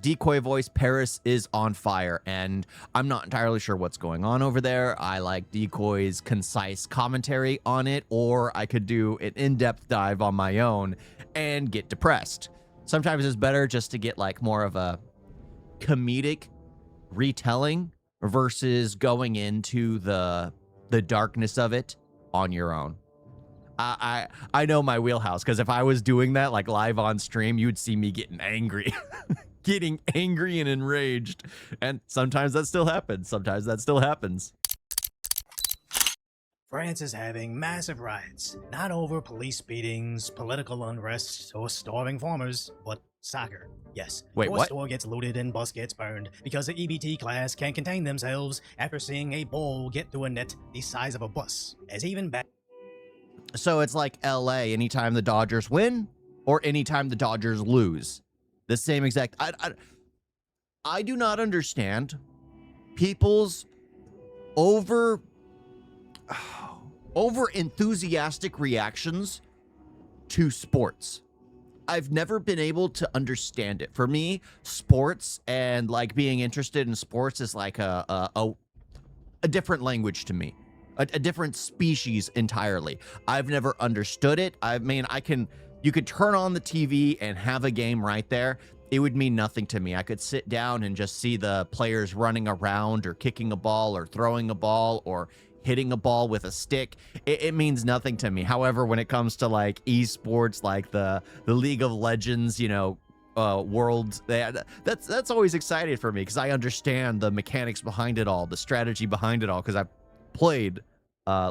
Decoy voice, Paris is on fire, and I'm not entirely sure what's going on over there. I like Decoy's concise commentary on it, or I could do an in-depth dive on my own and get depressed. Sometimes it's better just to get like more of a comedic retelling versus going into the darkness of it on your own. I know my wheelhouse, because if I was doing that like live on stream, you'd see me getting angry. Getting angry and enraged, and sometimes that still happens. France is having massive riots, not over police beatings, political unrest, or starving farmers, but soccer. Yes, wait, your what? store gets looted and bus gets burned because the EBT class can't contain themselves after seeing a ball get through a net the size of a bus. As even back. So it's like LA, anytime the Dodgers win or anytime the Dodgers lose. The same exact. I do not understand people's over enthusiastic reactions to sports. I've never been able to understand it. For me, sports and like being interested in sports is like a different language to me, a different species entirely. I've never understood it. I mean, you could turn on the TV and have a game right there. It would mean nothing to me. I could sit down and just see the players running around or kicking a ball or throwing a ball or hitting a ball with a stick. It means nothing to me. However, when it comes to like esports, like the League of Legends, you know, world, that's always exciting for me because I understand the mechanics behind it all, the strategy behind it all, because I've played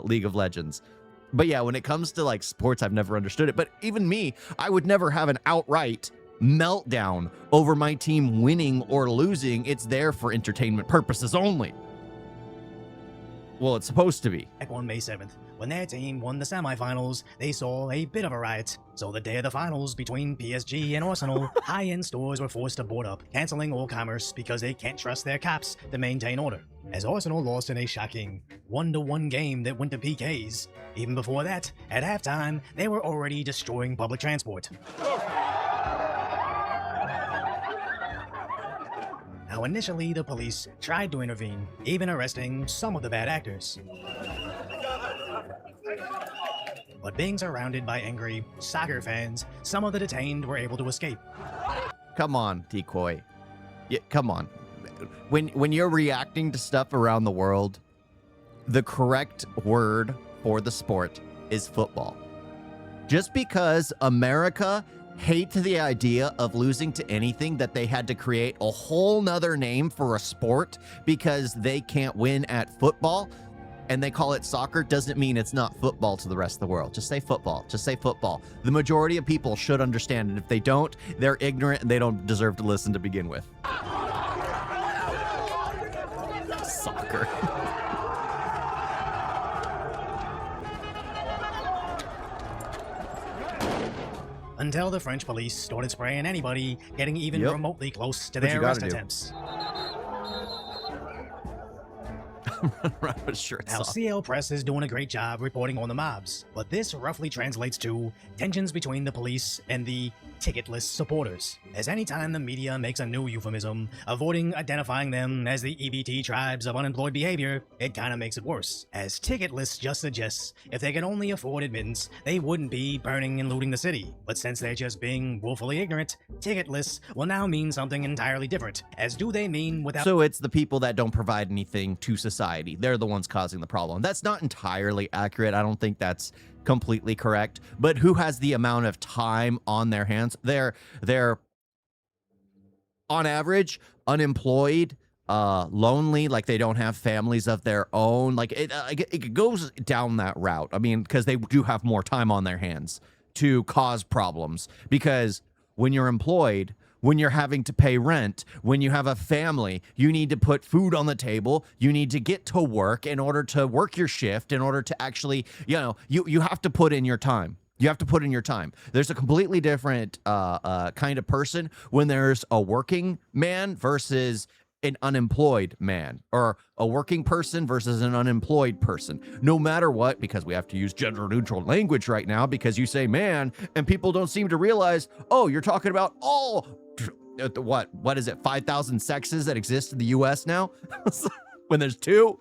League of Legends. But yeah, when it comes to like sports, I've never understood it. But even me, I would never have an outright meltdown over my team winning or losing. It's there for entertainment purposes only. Well, it's supposed to be. Back on May 7th, when their team won the semifinals, they saw a bit of a riot. So the day of the finals between PSG and Arsenal, high-end stores were forced to board up, canceling all commerce because they can't trust their cops to maintain order. As Arsenal lost in a shocking 1-1 game that went to PKs. Even before that, at halftime, they were already destroying public transport. Now initially, the police tried to intervene, even arresting some of the bad actors. But being surrounded by angry soccer fans, some of the detained were able to escape. Come on, Decoy. Yeah, come on. When you're reacting to stuff around the world, the correct word for the sport is football. Just because America hates the idea of losing to anything, that they had to create a whole nother name for a sport because they can't win at football, and they call it soccer, doesn't mean it's not football to the rest of the world. Just say football. Just say football. The majority of people should understand it. If they don't, they're ignorant and they don't deserve to listen to begin with. Soccer. Until the French police started spraying anybody getting even remotely close to their arrest attempts. Now, CL Press is doing a great job reporting on the mobs, but this roughly translates to tensions between the police and the ticketless supporters. As anytime the media makes a new euphemism, avoiding identifying them as the EBT tribes of unemployed behavior, it kinda makes it worse. As ticketless just suggests, if they could only afford admittance, they wouldn't be burning and looting the city. But since they're just being woefully ignorant, ticketless will now mean something entirely different. As do they mean without— So it's the people that don't provide anything to society. They're the ones causing the problem. That's not entirely accurate. I don't think that's completely correct. But who has the amount of time on their hands? They're on average unemployed, lonely, like they don't have families of their own. Like it goes down that route. I mean, because they do have more time on their hands to cause problems. Because when you're employed, when you're having to pay rent, when you have a family, you need to put food on the table. You need to get to work in order to work your shift, in order to actually, you have to put in your time. You have to put in your time. There's a completely different kind of person when there's a working man versus an unemployed man, or a working person versus an unemployed person. No matter what, because we have to use gender neutral language right now, because you say man and people don't seem to realize, oh, you're talking about all what is it, 5,000 sexes that exist in the US now? When there's two.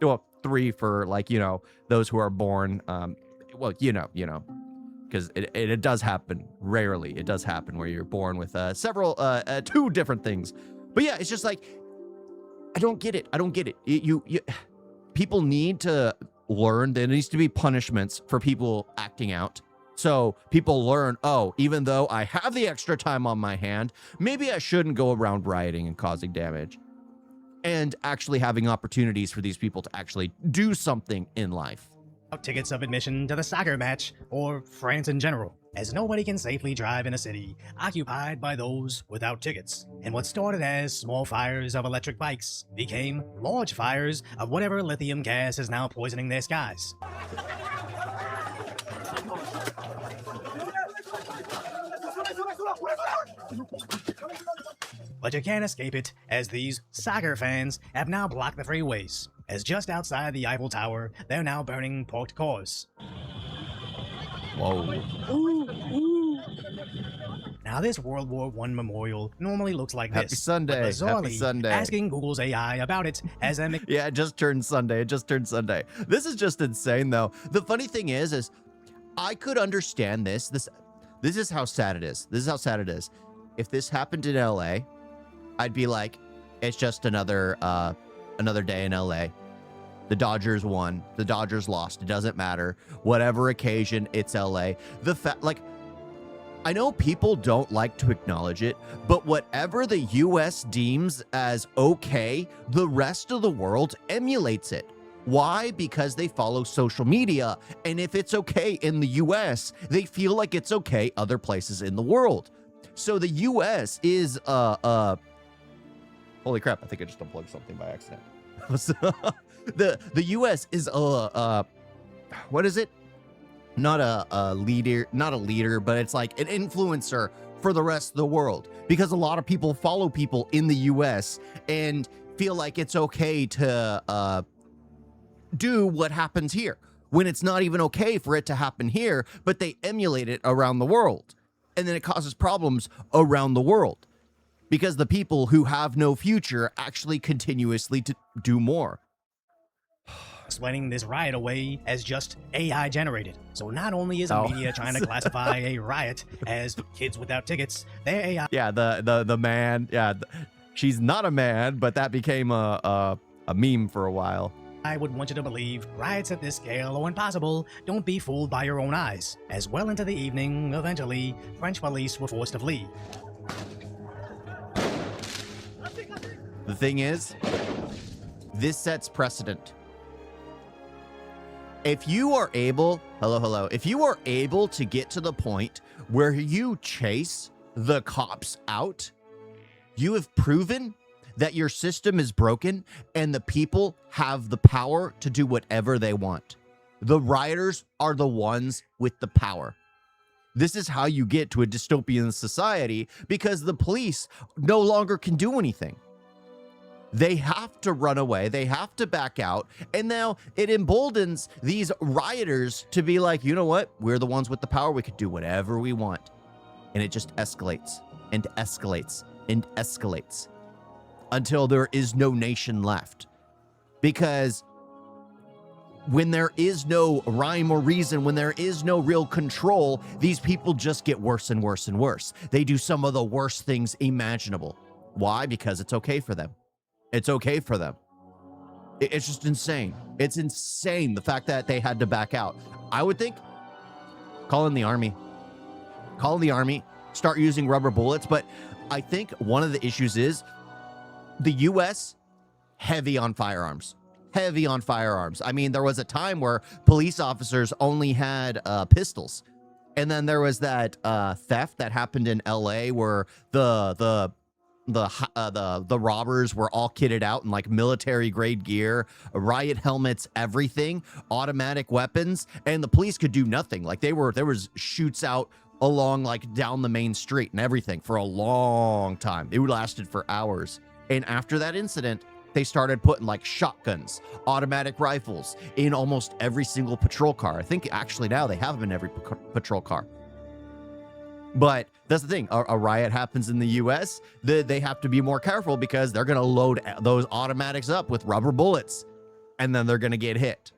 Well, three for, like, you know, those who are born, well, you know, because it does happen rarely. It does happen where you're born with several, two different things. But yeah, it's just like, I don't get it. People need to learn. There needs to be punishments for people acting out. So people learn, oh, even though I have the extra time on my hand, maybe I shouldn't go around rioting and causing damage. And actually having opportunities for these people to actually do something in life. Tickets of admission to the soccer match, or France in general, as nobody can safely drive in a city occupied by those without tickets. And what started as small fires of electric bikes became large fires of whatever lithium gas is now poisoning their skies. But you can't escape it, as these soccer fans have now blocked the freeways, as just outside the Eiffel Tower, they're now burning parked cars. Whoa. Now this World War I memorial normally looks like Happy this. Sunday. But bizarrely, Happy Sunday. asking Google's AI about it has them... Yeah, it just turned Sunday. This is just insane, though. The funny thing is I could understand this. This is how sad it is. If this happened in LA, I'd be like, it's just another day in LA. The Dodgers won. The Dodgers lost. It doesn't matter. Whatever occasion, it's LA. I know people don't like to acknowledge it, but whatever the US deems as okay, the rest of the world emulates it. Why? Because they follow social media, and if it's okay in the US, they feel like it's okay other places in the world. So the US is holy crap, I think I just unplugged something by accident. The US is what is it? Not a leader, but it's like an influencer for the rest of the world, because a lot of people follow people in the US and feel like it's okay to do what happens here, when it's not even okay for it to happen here, but they emulate it around the world. And then it causes problems around the world, because the people who have no future actually continuously to do more. Explaining this riot away as just AI generated. So not only is the media trying to classify a riot as kids without tickets, their AI... Yeah, the man, yeah, she's not a man, but that became a meme for a while. I would want you to believe riots at this scale are impossible. Don't be fooled by your own eyes. As well into the evening, eventually, French police were forced to flee. The thing is, this sets precedent. If you are able, if you are able to get to the point where you chase the cops out, you have proven that your system is broken and the people have the power to do whatever they want. The rioters are the ones with the power. This is how you get to a dystopian society, because the police no longer can do anything. They have to run away. They have to back out. And now it emboldens these rioters to be like, you know what? We're the ones with the power. We could do whatever we want. And it just escalates and escalates and escalates until there is no nation left. Because when there is no rhyme or reason, when there is no real control, these people just get worse and worse and worse. They do some of the worst things imaginable. Why? Because it's okay for them. It's okay for them. It's just insane. It's insane, the fact that they had to back out. I would think, call in the army. Call in the army. Start using rubber bullets. But I think one of the issues is the U.S. heavy on firearms. Heavy on firearms. I mean, there was a time where police officers only had pistols. And then there was that theft that happened in L.A. where the robbers were all kitted out in like military grade gear, riot helmets, everything, automatic weapons, and the police could do nothing. Like there was shoots out along like down the main street and everything for a long time. It lasted for hours. And after that incident, they started putting like shotguns, automatic rifles in almost every single patrol car. I think actually now they have them in every patrol car. But that's the thing. A riot happens in the U.S., they have to be more careful because they're going to load those automatics up with rubber bullets, and then they're going to get hit.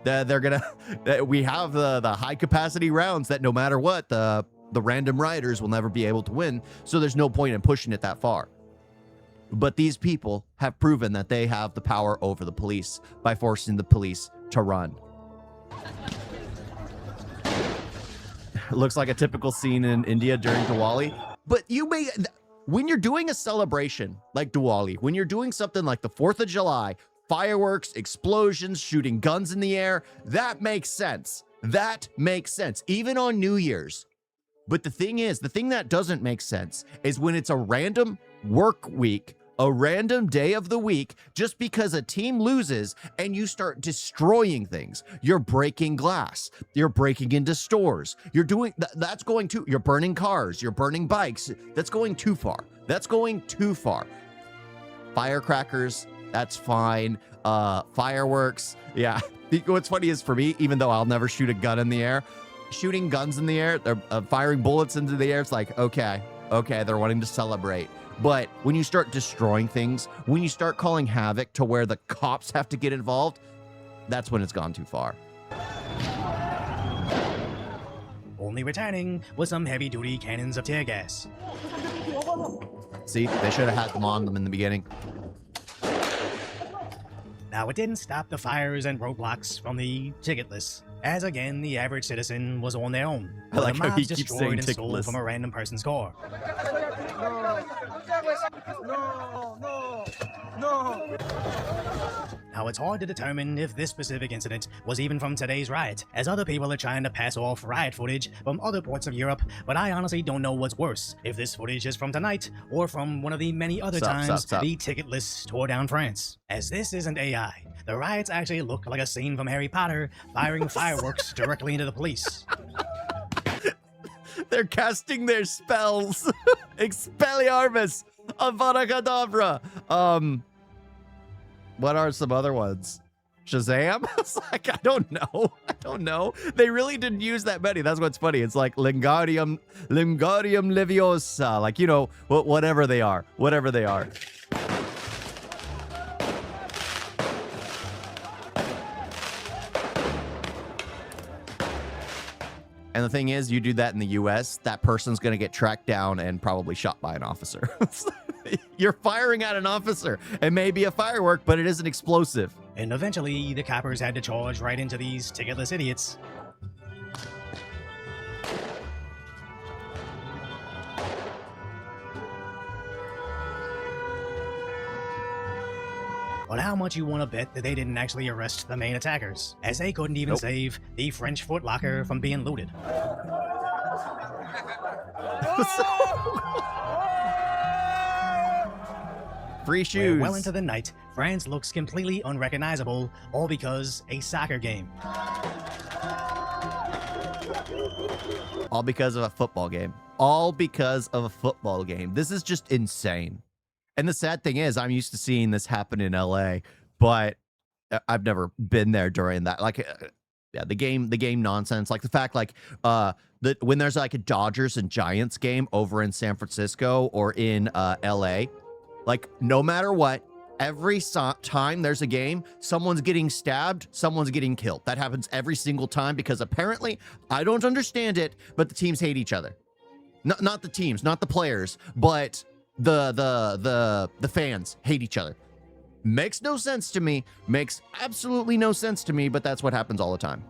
They're going to... We have the high-capacity rounds that no matter what, the random rioters will never be able to win, so there's no point in pushing it that far. But these people have proven that they have the power over the police by forcing the police to run. Looks like a typical scene in India during Diwali. But when you're doing a celebration like Diwali, when you're doing something like the 4th of July, fireworks, explosions, shooting guns in the air, that makes sense. That makes sense, even on New Year's. But the thing is, the thing that doesn't make sense is when it's a random work week, a random day of the week, just because a team loses and you start destroying things. You're breaking glass. You're breaking into stores. You're doing, that's going too, you're burning cars. You're burning bikes. That's going too far. That's going too far. Firecrackers, that's fine. Fireworks, yeah. What's funny is for me, even though I'll never shoot a gun in the air, shooting guns in the air, they're firing bullets into the air, it's like, okay, they're wanting to celebrate. But when you start destroying things, when you start calling havoc to where the cops have to get involved, that's when it's gone too far. Only returning with some heavy-duty cannons of tear gas. See, they should have had them on them in the beginning. Now, it didn't stop the fires and roadblocks from the ticketless, as again, the average citizen was on their own. I like the how he mobs keeps destroyed saying and stole ticketless from a random person's car. No. Now, it's hard to determine if this specific incident was even from today's riot, as other people are trying to pass off riot footage from other parts of Europe, but I honestly don't know what's worse, if this footage is from tonight, or from one of the many other times the ticketless tore down France. As this isn't AI, the riots actually look like a scene from Harry Potter, firing fireworks directly into the police. They're casting their spells. Expelliarmus, Avada Kedavra. What are some other ones? Shazam? It's like, I don't know. They really didn't use that many. That's what's funny. It's like Lingardium Leviosa. Like, you know, whatever they are. And the thing is, you do that in the US, that person's going to get tracked down and probably shot by an officer. You're firing at an officer. It may be a firework, but it is an explosive. And eventually, the coppers had to charge right into these ticketless idiots. But how much you want to bet that they didn't actually arrest the main attackers, as they couldn't even save the French Foot Locker from being looted. Free shoes. Well into the night, France looks completely unrecognizable, all because a soccer game. All because of a football game. All because of a football game. This is just insane. And the sad thing is, I'm used to seeing this happen in LA, but I've never been there during that. Like, yeah, the game nonsense. Like the fact, like, when there's like a Dodgers and Giants game over in San Francisco or in LA, like no matter what, every time there's a game, someone's getting stabbed, someone's getting killed. That happens every single time because apparently, I don't understand it, but the teams hate each other. Not the teams, not the players, but the fans hate each other. Makes no sense to me. Makes absolutely no sense to me, but that's what happens all the time.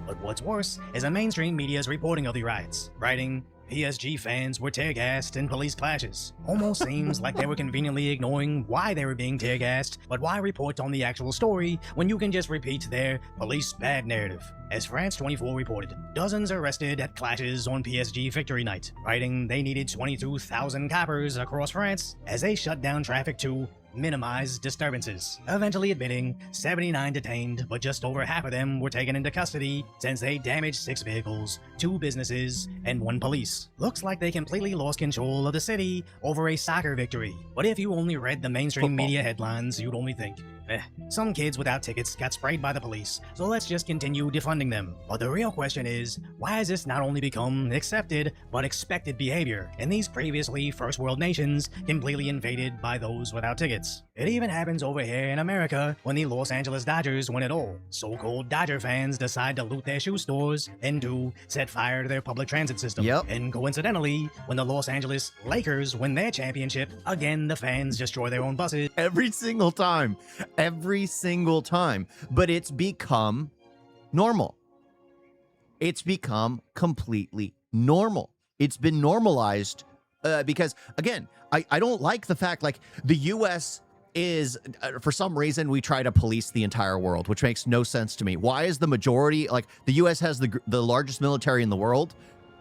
But what's worse is the mainstream media's reporting of the riots, writing, PSG fans were tear-gassed in police clashes. Almost seems like they were conveniently ignoring why they were being tear-gassed, but why report on the actual story when you can just repeat their police bad narrative? As France 24 reported, dozens arrested at clashes on PSG victory night, writing they needed 22,000 coppers across France as they shut down traffic to minimize disturbances, eventually admitting 79 detained, but just over half of them were taken into custody since they damaged 6 vehicles, 2 businesses, and 1 police. Looks like they completely lost control of the city over a soccer victory, but if you only read the mainstream media headlines, you'd only think Some kids without tickets got sprayed by the police, so let's just continue defunding them. But the real question is, why has this not only become accepted, but expected behavior in these previously first world nations completely invaded by those without tickets? It even happens over here in America when the Los Angeles Dodgers win it all. So-called Dodger fans decide to loot their shoe stores and to set fire to their public transit system. Yep. And coincidentally, when the Los Angeles Lakers win their championship, again the fans destroy their own buses. Every single time. Every single time. But it's become normal. It's become completely normal. It's been normalized because, again, I don't like the fact, like, the U.S. is, for some reason, we try to police the entire world, which makes no sense to me. Why is the majority, like, the U.S. has the largest military in the world,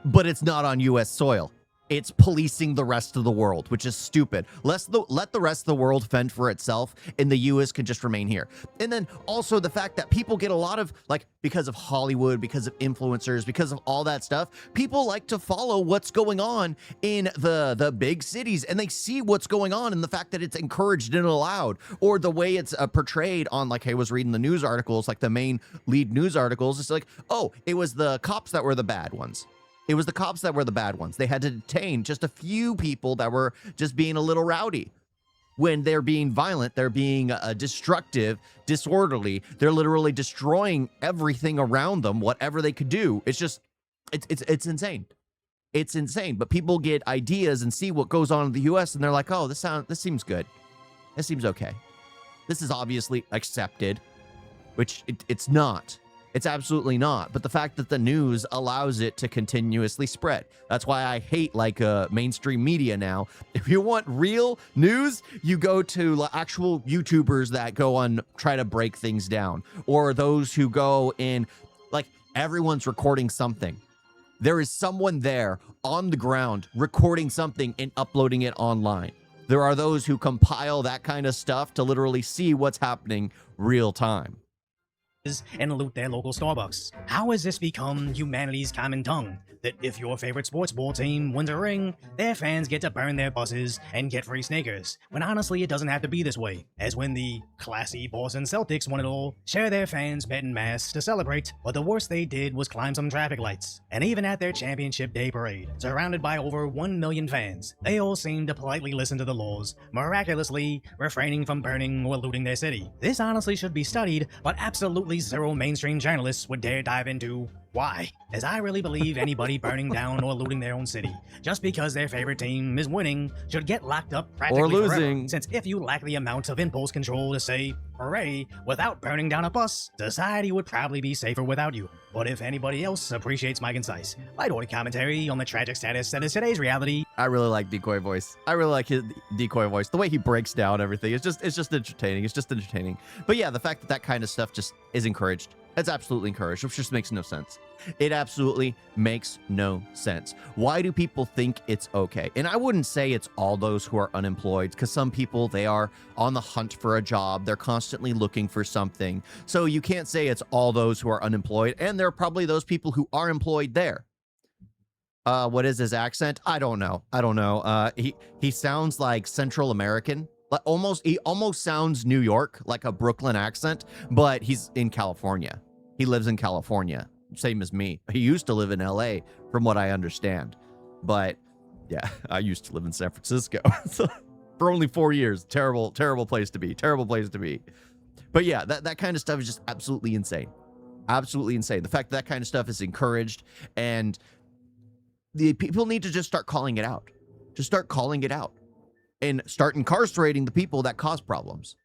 but it's not on U.S. soil? It's policing the rest of the world, which is stupid. Let the rest of the world fend for itself, and the U.S. can just remain here. And then also the fact that people get a lot of, like, because of Hollywood, because of influencers, because of all that stuff, people like to follow what's going on in the big cities, and they see what's going on and the fact that it's encouraged and allowed, or the way it's portrayed on, like, I was reading the news articles, like the main lead news articles. It's like, oh, it was the cops that were the bad ones. It was the cops that were the bad ones. They had to detain just a few people that were just being a little rowdy. When they're being violent, they're being destructive, disorderly. They're literally destroying everything around them, whatever they could do. It's just, it's insane. It's insane. But people get ideas and see what goes on in the U.S. and they're like, oh, this seems good. This seems okay. This is obviously accepted, which it's not. It's absolutely not. But the fact that the news allows it to continuously spread. That's why I hate, like, mainstream media now. If you want real news, you go to actual YouTubers that go on, try to break things down. Or those who go in, like, everyone's recording something. There is someone there on the ground recording something and uploading it online. There are those who compile that kind of stuff to literally see what's happening real time. And loot their local Starbucks. How has this become humanity's common tongue? That if your favorite sports ball team wins a ring, their fans get to burn their buses and get free sneakers. When honestly, it doesn't have to be this way. As when the classy Boston Celtics won it all, share their fans met en masse to celebrate, but the worst they did was climb some traffic lights. And even at their championship day parade, surrounded by over 1 million fans, they all seemed to politely listen to the laws, miraculously refraining from burning or looting their city. This honestly should be studied, but absolutely zero mainstream journalists would dare dive into why, as I really believe anybody burning down or looting their own city, just because their favorite team is winning, should get locked up practically or losing. Forever. Since if you lack the amount of impulse control to say, hooray, without burning down a bus, society would probably be safer without you. But if anybody else appreciates my concise, light-hearted commentary on the tragic status that is today's reality. I really like Decoy voice. I really like his Decoy voice. The way he breaks down everything, it's just entertaining. It's just entertaining. But yeah, the fact that that kind of stuff just is encouraged. It's absolutely encouraged, which just makes no sense. It absolutely makes no sense. Why do people think it's okay? And I wouldn't say it's all those who are unemployed, because some people, they are on the hunt for a job. They're constantly looking for something. So you can't say it's all those who are unemployed. And there are probably those people who are employed there. What is his accent? I don't know. He sounds like Central American. He almost sounds New York, like a Brooklyn accent, but he's in California. He lives in California, same as me. He used to live in LA, from what I understand. But yeah, I used to live in San Francisco for only 4 years. Terrible place to be. Terrible place to be. But yeah, that kind of stuff is just absolutely insane. Absolutely insane. The fact that kind of stuff is encouraged, and the people need to just start calling it out. Just start calling it out. And start incarcerating the people that cause problems.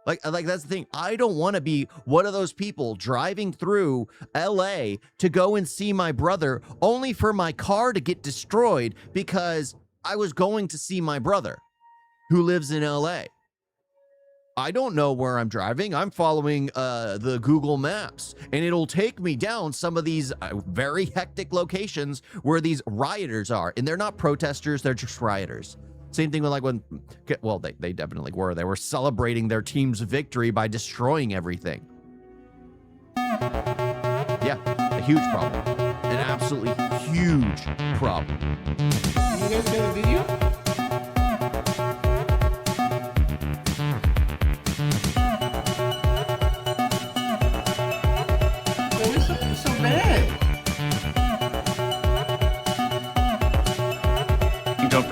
Like that's the thing. I don't want to be one of those people driving through LA to go and see my brother only for my car to get destroyed because I was going to see my brother who lives in LA. I don't know where I'm driving. I'm following the Google Maps, and it'll take me down some of these very hectic locations where these rioters are. And they're not protesters, they're just rioters. Same thing with like when, well, they definitely were. They were celebrating their team's victory by destroying everything. Yeah, a huge problem. An absolutely huge problem. You guys got a video?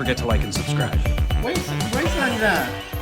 forget to like and subscribe. 我也是，我也是这样子的。